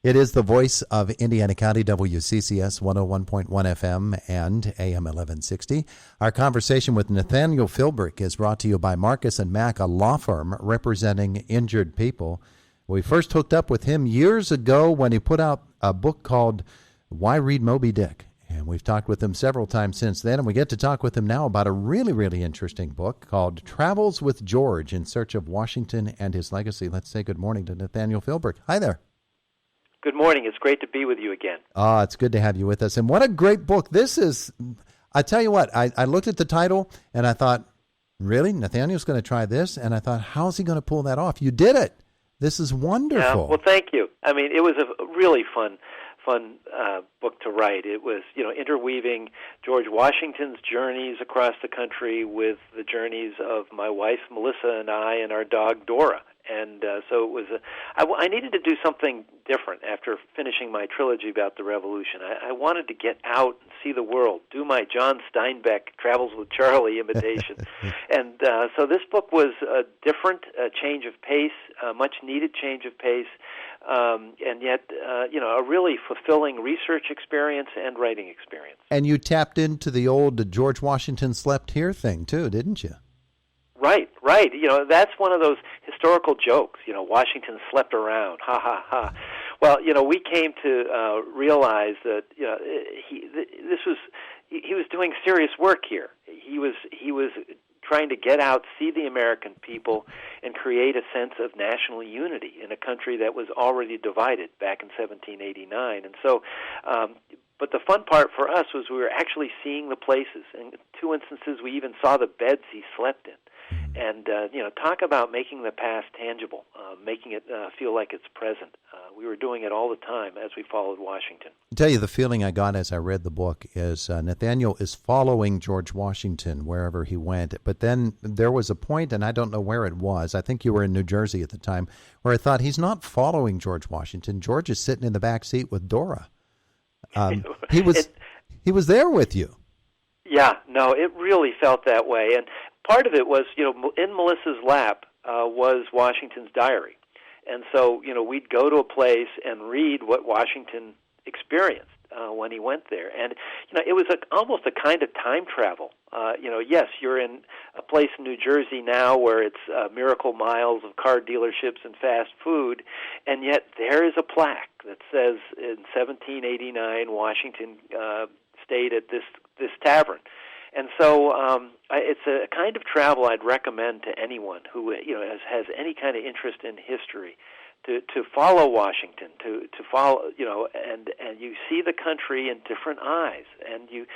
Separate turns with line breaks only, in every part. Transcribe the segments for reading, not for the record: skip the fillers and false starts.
It is the voice of Indiana County, WCCS 101.1 FM and AM 1160. Our conversation with Nathaniel Philbrick is brought to you by Marcus & Mack, a law firm representing injured people. We first hooked up with him years ago when he put out a book called Why Read Moby Dick? And we've talked with him several times since then, and we get to talk with him now about a really, really interesting book called Travels with George in Search of Washington and His Legacy. Let's say good morning to Nathaniel Philbrick. Hi there.
Good morning. It's great to be with you again.
It's good to have you with us. And what a great book. This is, I tell you what, I looked at the title and I thought, really? Nathaniel's going to try this? And I thought, how's he going to pull that off? You did it. This is wonderful.
Yeah, well, thank you. I mean, it was a really fun book to write. It was, interweaving George Washington's journeys across the country with the journeys of my wife, Melissa, and I, and our dog, Dora. And so it was I needed to do something different after finishing my trilogy about the Revolution. I wanted to get out and see the world, do my John Steinbeck Travels with Charlie imitation. And so this book was a different change of pace, a much-needed change of pace, and yet, a really fulfilling research experience and writing experience.
And you tapped into the old George Washington slept here thing, too, didn't you?
Right. That's one of those historical jokes. Washington slept around. Ha ha ha. Well, we came to realize that he was doing serious work here. He was trying to get out, see the American people, and create a sense of national unity in a country that was already divided back in 1789. And so, but the fun part for us was we were actually seeing the places. In two instances, we even saw the beds he slept in. And, talk about making the past tangible, making it feel like it's present. We were doing it all the time as we followed Washington.
I'll tell you, the feeling I got as I read the book is Nathaniel is following George Washington wherever he went. But then there was a point, and I don't know where it was, I think you were in New Jersey at the time, where I thought he's not following George Washington. George is sitting in the back seat with Dora. He was there with you.
Yeah, no, it really felt that way. And part of it was, in Melissa's lap was Washington's diary. And so, we'd go to a place and read what Washington experienced when he went there. And, it was almost a kind of time travel. Yes, you're in a place in New Jersey now where it's miracle miles of car dealerships and fast food, and yet there is a plaque that says in 1789 Washington stayed at this tavern. And so it's a kind of travel I'd recommend to anyone who has any kind of interest in history to follow Washington, to follow, and you see the country in different eyes, and you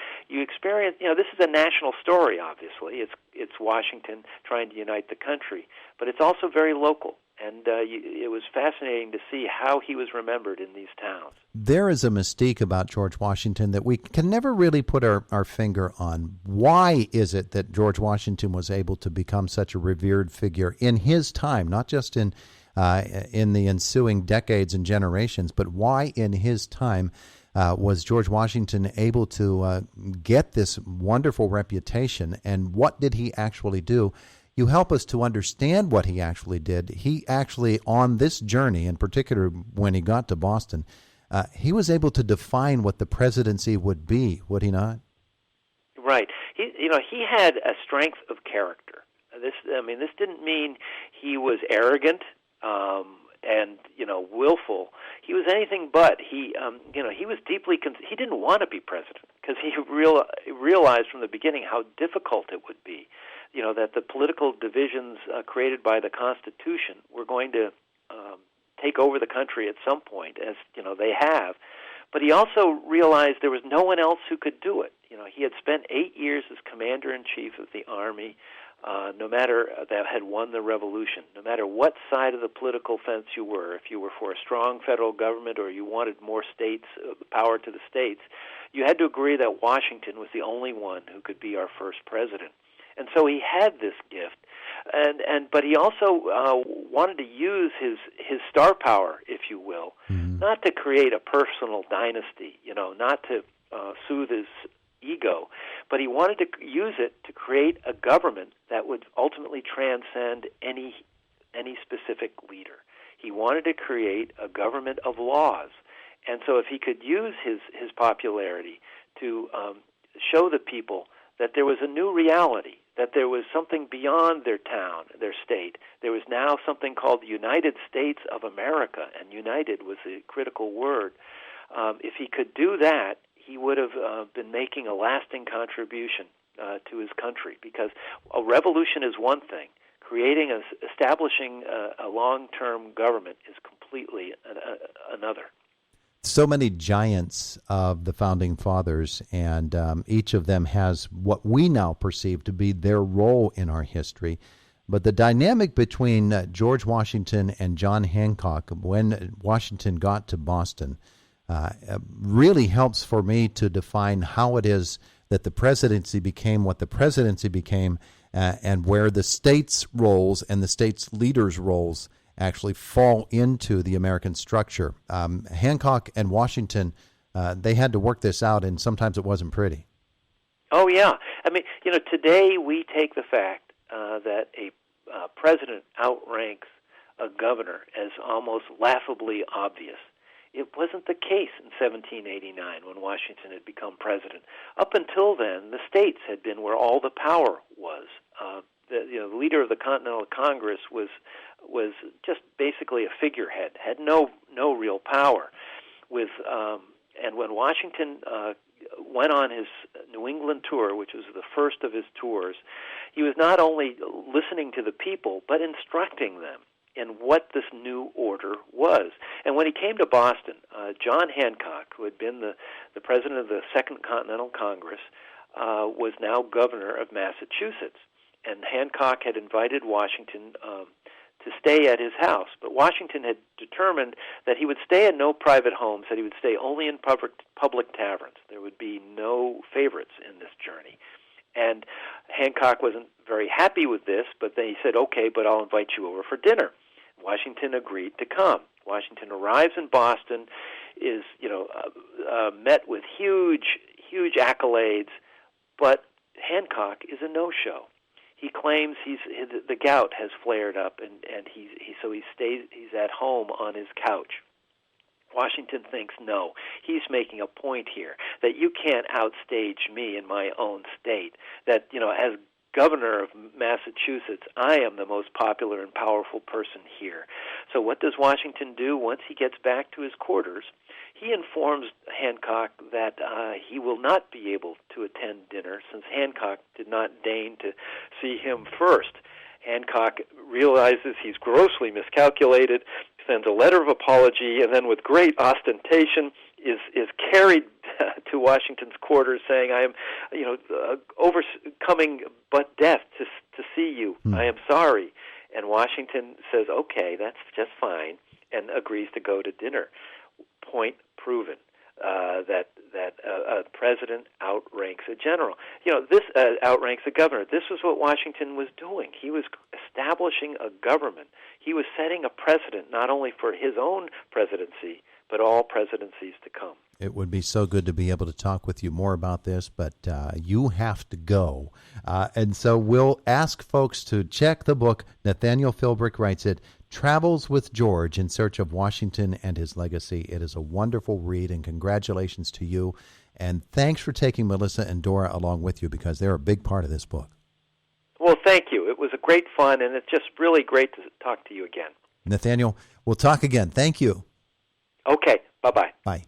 experience, this is a national story, obviously. It's Washington trying to unite the country, but it's also very local. And it was fascinating to see how he was remembered in these towns.
There is a mystique about George Washington that we can never really put our finger on. Why is it that George Washington was able to become such a revered figure in his time, not just in the ensuing decades and generations, but why in his time was George Washington able to get this wonderful reputation, and what did he actually do? You help us to understand what he actually did. He actually, on this journey, in particular when he got to Boston, he was able to define what the presidency would be, would he not?
Right. He had a strength of character. This didn't mean he was arrogant and willful. He was anything but. He was deeply. He didn't want to be president because he realized from the beginning how difficult it would be. That the political divisions created by the Constitution were going to take over the country at some point, as they have. But he also realized there was no one else who could do it. He had spent 8 years as commander-in-chief of the Army, no matter that had won the Revolution, no matter what side of the political fence you were, if you were for a strong federal government or you wanted more states, power to the states, you had to agree that Washington was the only one who could be our first president. And so he had this gift, but he also wanted to use his star power, if you will, not to create a personal dynasty, not to soothe his ego, but he wanted to use it to create a government that would ultimately transcend any specific leader. He wanted to create a government of laws. And so if he could use his popularity to show the people that there was a new reality, that there was something beyond their town, their state. There was now something called the United States of America, and united was the critical word. If he could do that, he would have been making a lasting contribution to his country, because a revolution is one thing. Establishing a long-term government is completely another.
So many giants of the Founding Fathers, and each of them has what we now perceive to be their role in our history. But the dynamic between George Washington and John Hancock when Washington got to Boston really helps for me to define how it is that the presidency became what the presidency became, and where the states' roles and the states' leaders' roles actually fall into the American structure. Hancock and Washington, they had to work this out, and sometimes it wasn't pretty.
Oh, yeah. I mean, today we take the fact that a president outranks a governor as almost laughably obvious. It wasn't the case in 1789 when Washington had become president. Up until then, the states had been where all the power was. The leader of the Continental Congress was just basically a figurehead, had no real power. And when Washington went on his New England tour, which was the first of his tours, he was not only listening to the people but instructing them in what this new order was. And when he came to Boston, John Hancock, who had been the president of the Second Continental Congress, was now governor of Massachusetts. And Hancock had invited Washington to stay at his house. But Washington had determined that he would stay in no private homes, that he would stay only in public taverns. There would be no favorites in this journey. And Hancock wasn't very happy with this, but then he said, okay, but I'll invite you over for dinner. Washington agreed to come. Washington arrives in Boston, is met with huge accolades, but Hancock is a no-show. He claims the gout has flared up, and he's at home on his couch. Washington thinks, no, he's making a point here that you can't outstage me in my own state, that, as governor of Massachusetts, I am the most popular and powerful person here. So what does Washington do once he gets back to his quarters? He informs Hancock that he will not be able to attend dinner since Hancock did not deign to see him first. Hancock realizes he's grossly miscalculated, sends a letter of apology, and then with great ostentation is carried to Washington's quarters, saying, "I am, overcoming but death to see you. I am sorry." And Washington says, "Okay, that's just fine," and agrees to go to dinner. Point proven. That a president outranks a general. This outranks a governor. This was what Washington was doing. He was establishing a government. He was setting a precedent not only for his own presidency, but all presidencies to come.
It would be so good to be able to talk with you more about this, but you have to go. And so we'll ask folks to check the book. Nathaniel Philbrick writes it, Travels with George in Search of Washington and His Legacy. It is a wonderful read, and congratulations to you. And thanks for taking Melissa and Dora along with you, because they're a big part of this book.
Well, thank you. It was a great fun, and it's just really great to talk to you again.
Nathaniel, we'll talk again. Thank you.
Okay. Bye-bye.
Bye.